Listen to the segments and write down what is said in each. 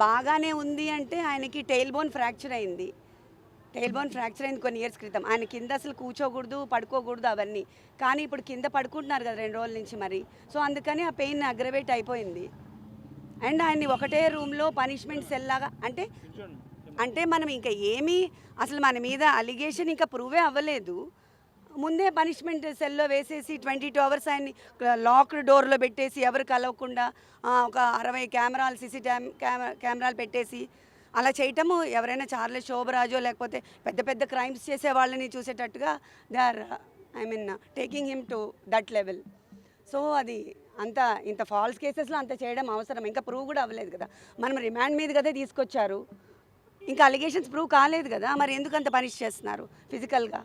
బాగానే ఉంది అంటే ఆయనకి టెయిల్ బోన్ ఫ్రాక్చర్ అయింది. కొన్ని ఇయర్స్ క్రితం. ఆయన కింద అసలు కూర్చోకూడదు, పడుకోకూడదు అవన్నీ. కానీ ఇప్పుడు కింద పడుకుంటున్నారు కదా 2 రోజుల నుంచి మరి. సో అందుకని ఆ పెయిన్ అగ్రవేట్ అయిపోయింది. అండ్ ఆయన్ని ఒకటే రూమ్లో పనిష్మెంట్ సెల్ లాగా అంటే మనం ఇంకా ఏమీ అసలు మన మీద అలిగేషన్ ఇంకా ప్రూవే అవ్వలేదు. ముందే పనిష్మెంట్ సెల్లో వేసేసి 22 అవర్స్ ఆయన్ని లాక్డ్ డోర్లో పెట్టేసి ఎవరు కలవకుండా ఒక 60 కెమెరాలు కెమెరాలు పెట్టేసి అలా చేయటము ఎవరైనా చార్లెస్ శోభరాజో లేకపోతే పెద్ద పెద్ద క్రైమ్స్ చేసే వాళ్ళని చూసేటట్టుగా they are taking him to that level. So అది ఇంత ఫాల్స్ కేసెస్లో అంత చేయడం అవసరం. ఇంకా ప్రూవ్ కూడా అవ్వలేదు కదా. మనం రిమాండ్ మీద కదా తీసుకొచ్చారు. ఇంకా అలిగేషన్స్ ప్రూవ్ కాలేదు కదా. మరి ఎందుకు అంత పనిష్ చేస్తున్నారు ఫిజికల్గా?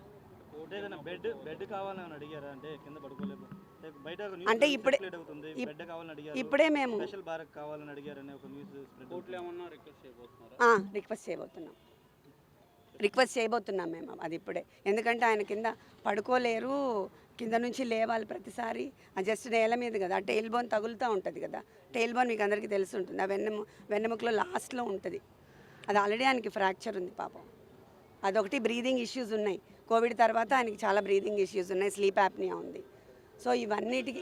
అంటే ఇప్పుడే మేము రిక్వెస్ట్ చేయబోతున్నాం మేము అది ఇప్పుడే. ఎందుకంటే ఆయన కింద పడుకోలేరు, కింద నుంచి లేవాలి ప్రతిసారి. జస్ట్ నేల మీద కదా, టెయిల్ బోన్ తగులుతూ ఉంటుంది కదా. టెయిల్ బోన్ మీకు అందరికీ తెలిసి ఉంటుంది, ఆ వెన్నెముకలో లాస్ట్లో ఉంటుంది. అది ఆల్రెడీ ఆయనకి ఫ్రాక్చర్ ఉంది పాపం. అదొకటి. బ్రీదింగ్ ఇష్యూస్ ఉన్నాయి. కోవిడ్ తర్వాత ఆయనకి చాలా బ్రీదింగ్ ఇష్యూస్ ఉన్నాయి, స్లీప్ యాప్నియా ఉంది. సో ఇవన్నిటికి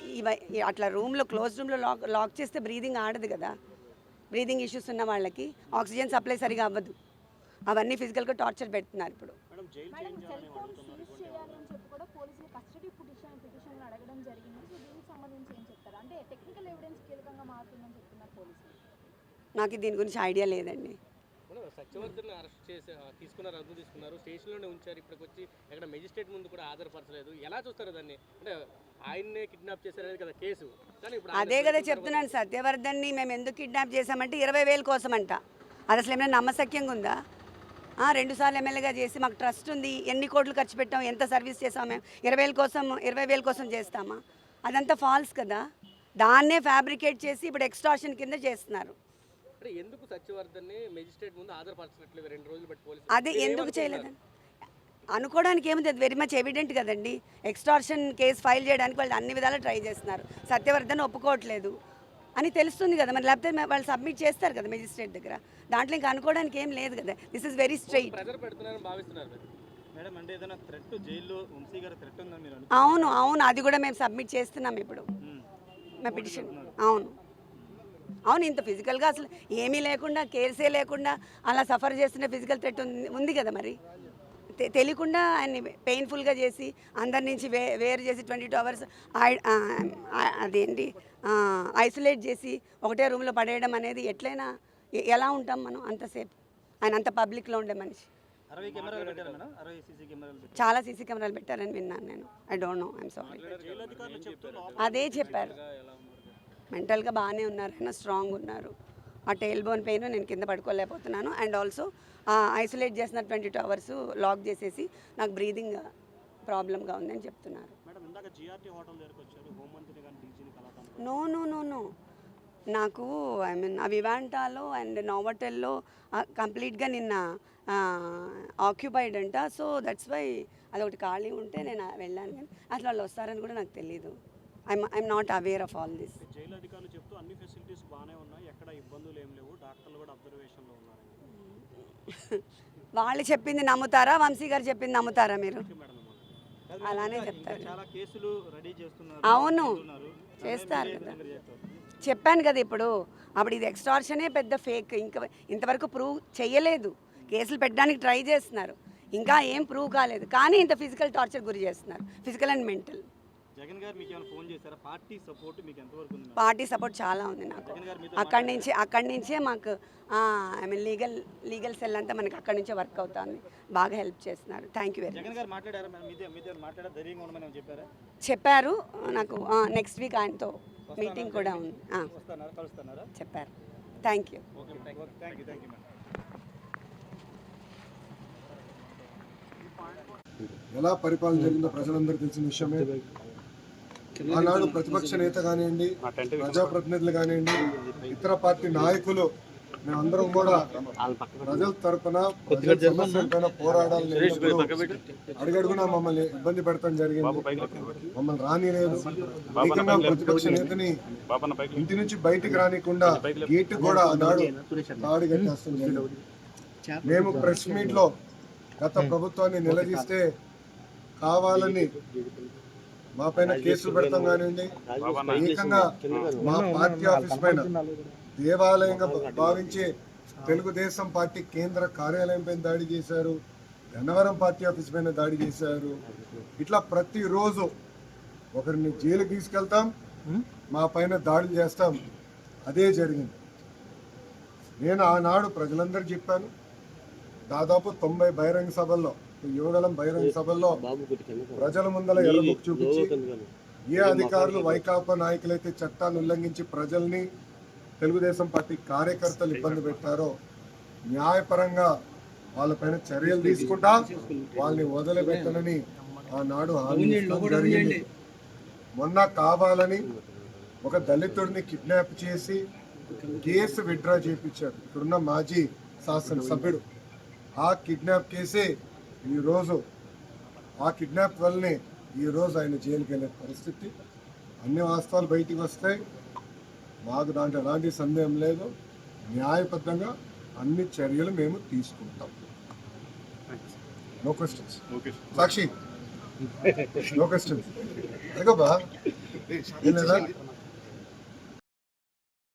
అట్లా క్లోజ్ రూమ్లో లాక్ చేస్తే బ్రీదింగ్ ఆడదు కదా. బ్రీదింగ్ ఇష్యూస్ ఉన్న వాళ్ళకి ఆక్సిజన్ సప్లై సరిగా అవ్వదు. అవన్నీ ఫిజికల్గా టార్చర్ పెడుతున్నారు ఇప్పుడు. నాకు దీని గురించి ఐడియా లేదండి. సత్యవర్ధన్ అరెస్ట్ చేసి తీసుకున్నారు, అదుపు తీసుకున్నారు, స్టేషన్లోనే ఉంచారు. ఇప్పటికి వచ్చి ఎక్కడ మెజిస్ట్రేట్ ముందు కూడా ఆధారపరచలేదు. ఎలా చూస్తారు దాన్ని? అంటే ఆయన్నే కిడ్నాప్ చేశారనేది కదా కేసు. కానీ ఇప్పుడు అదే కదా చెప్తున్నాను. సత్యవర్ధన్ని మేము ఎందుకు కిడ్నాప్ చేశామంటే 20,000 కోసం అంట. అది అసలు ఏమైనా నమ్మశక్యంగా ఉందా? 2 సార్లు ఎమ్మెల్యేగా చేసి మాకు ట్రస్ట్ ఉంది, ఎన్ని కోట్లు ఖర్చు పెట్టాం, ఎంత సర్వీస్ చేసాం మేము. 20,000 కోసం చేస్తామా? అదంతా ఫాల్స్ కదా. దాన్నే ఫ్యాబ్రికేట్ చేసి ఇప్పుడు ఎక్స్టార్షన్ కింద చేస్తున్నారు. ఎందుకు సత్యవర్ధన్ని మెజిస్ట్రేట్ ముందు ఆధారపరచట్లేదు 2 రోజులు బట్టి పోలీసులు? అదే ఎందుకు చేయలేదని అనుకోవడానికి ఏముంది, అది వెరీ మచ్ ఎవిడెంట్ కదండి. ఎక్స్టార్షన్ కేసు ఫైల్ చేయడానికి వాళ్ళు అన్ని విధాలు ట్రై చేస్తున్నారు. సత్యవర్ధన్ ఒప్పుకోవట్లేదు అని తెలుస్తుంది కదా మరి. లేకపోతే వాళ్ళు సబ్మిట్ చేస్తారు కదా మెజిస్ట్రేట్ దగ్గర. దాంట్లో ఇంకా అనుకోవడానికి ఏం లేదు కదా. This is very straight. అవును, అది కూడా మేము సబ్మిట్ చేస్తున్నాం ఇప్పుడు మా పిటిషన్. అవును, ఇంత ఫిజికల్గా అసలు ఏమీ లేకుండా, కేర్సే లేకుండా అలా సఫర్ చేస్తున్న ఫిజికల్ థ్రెట్ ఉంది కదా మరి. తెలియకుండా ఆయన్ని పెయిన్ఫుల్గా చేసి అందరి నుంచి వేరు చేసి 22 అవర్స్ అదేంటి ఐసోలేట్ చేసి ఒకటే రూమ్లో పడేయడం అనేది ఎట్లయినా ఎలా ఉంటాం మనం అంతసేపు? ఆయన అంత పబ్లిక్లో ఉండే మనిషి. చాలా సీసీ కెమెరాలు పెట్టారని విన్నాను నేను. I don't know, I'm sorry. అదే చెప్పారు. మెంటల్గా బాగానే ఉన్నారు, ఆయన స్ట్రాంగ్ ఉన్నారు. ఆ టెయిల్ బోన్ పెయిన్ నేను కింద పడుకోలేకపోతున్నాను. అండ్ ఆల్సో ఐసోలేట్ చేసిన 22 అవర్స్ లాక్ చేసేసి నాకు బ్రీదింగ్ ప్రాబ్లంగా ఉందని చెప్తున్నారు. నో నాకు వివాంటాలో అండ్ నోవోటెల్లో కంప్లీట్గా నిన్న ఆక్యుపైడ్ అంట. సో దట్స్ వై అదొకటి ఖాళీ ఉంటే నేను వెళ్ళాను. కానీ అసలు వాళ్ళు వస్తారని కూడా నాకు తెలీదు. I'm not aware of all this. Jail అధికారులు చెప్తూ అన్ని ఫెసిలిటీస్ బాగానే ఉన్నాయి, ఎక్కడ ఇబ్బందులు ఏం లేవు, డాక్టర్లు కూడా అబ్జర్వేషన్లో ఉన్నారు. వాళ్ళు చెప్పింది నమ్ముతారా, వంశీ గారు చెప్పింది నమ్ముతారా మీరు? అలానే చెప్తారు. అవును, చేస్తారు కదా. చెప్పాను కదా ఇప్పుడు. అప్పుడు ఇది ఎక్స్టార్షనే పెద్ద ఫేక్. ఇంతవరకు ప్రూవ్ చేయలేదు. కేసులు పెట్టడానికి ట్రై చేస్తున్నారు, ఇంకా ఏం ప్రూవ్ కాలేదు. కానీ ఇంత ఫిజికల్ టార్చర్ గురి చేస్తున్నారు, physical and mental. Party support చాలా ఉంది నాకు. అక్కడి నుంచే మాకు లీగల్ సెల్ అంతా మనకి అక్కడి నుంచే వర్క్ అవుతుంది. బాగా హెల్ప్ చేస్తున్నారు. Thank you very much. చెప్పారు నాకు. నెక్స్ట్ వీక్ ఆయనతో మీటింగ్ కూడా ఉంది, చెప్పారు. Thank you. ఎలా పరిపాలన జరిగిందో ప్రజలందరూ తెలిసిన విషయమే. ఆనాడు ప్రతిపక్ష నేత కానివ్వండి, ప్రజాప్రతినిధులు కానివ్వండి, ఇతర పార్టీ నాయకులు మేమందరం కూడా ప్రజల తరపున ప్రజల సమస్యలపైన పోరాడాలని అడుగడుగునా మమ్మల్ని ఇబ్బంది పెడతాం జరిగింది. మమ్మల్ని రానిలేదు. ఏకంగా ప్రతిపక్ష నేతని ఇంటి నుంచి బయటికి రానికుండా గేట్ కూడా ఆనాడు తాడి కట్టేస్తాం జరిగింది. మేము ప్రెస్ మీట్ లో గత ప్రభుత్వాన్ని నిలదీస్తే కావాలని మా పైన కేసులు పెడతాం కానివ్వండి, ఏకంగా మా పార్టీ ఆఫీస్ పైన దేవాలయంగా భావించే తెలుగుదేశం పార్టీ కేంద్ర కార్యాలయం పైన దాడి చేశారు, గన్నవరం పార్టీ ఆఫీస్ పైన దాడి చేశారు. ఇట్లా ప్రతిరోజు ఒకరిని జైలుకి తీసుకెళ్తాం, మా పైన దాడులు చేస్తాం. అదే జరిగింది. నేను ఆనాడు ప్రజలందరూ చెప్పాను. దాదాపు 90 బహిరంగ సభల్లో, యువగలం బహిరంగ సభల్లో ప్రజల ముందల ఎర్రబుక్ చూపించి ఏ అధికారులు వైకాపా నాయకులైతే చట్టాన్ని ఉల్లంఘించి ప్రజల్ని, తెలుగుదేశం పార్టీ కార్యకర్తలు ఇబ్బంది పెట్టారో న్యాయపరంగా వాళ్ళపైన చర్యలు తీసుకుంటా వాళ్ళని వదిలిపెట్టనని ఆనాడు హామీ ఇవ్వడం జరిగింది. మొన్న కావాలని ఒక దళితుడిని కిడ్నాప్ చేసి కేసు విత్డ్రా చేయించారు ఇక్కడున్న మాజీ శాసనసభ్యుడు. ఆ కిడ్నాప్ కేసే ఈరోజు, ఆ కిడ్నాప్ వల్లనే ఈరోజు ఆయన జైలుకి వెళ్ళే పరిస్థితి. అన్ని వాస్తవాలు బయటికి వస్తాయి. మాకు దాంట్లో ఎలాంటి సందేహం లేదు. న్యాయబద్ధంగా అన్ని చర్యలు మేము తీసుకుంటాం. No questions. Sakshi, no questions. అదిగోబా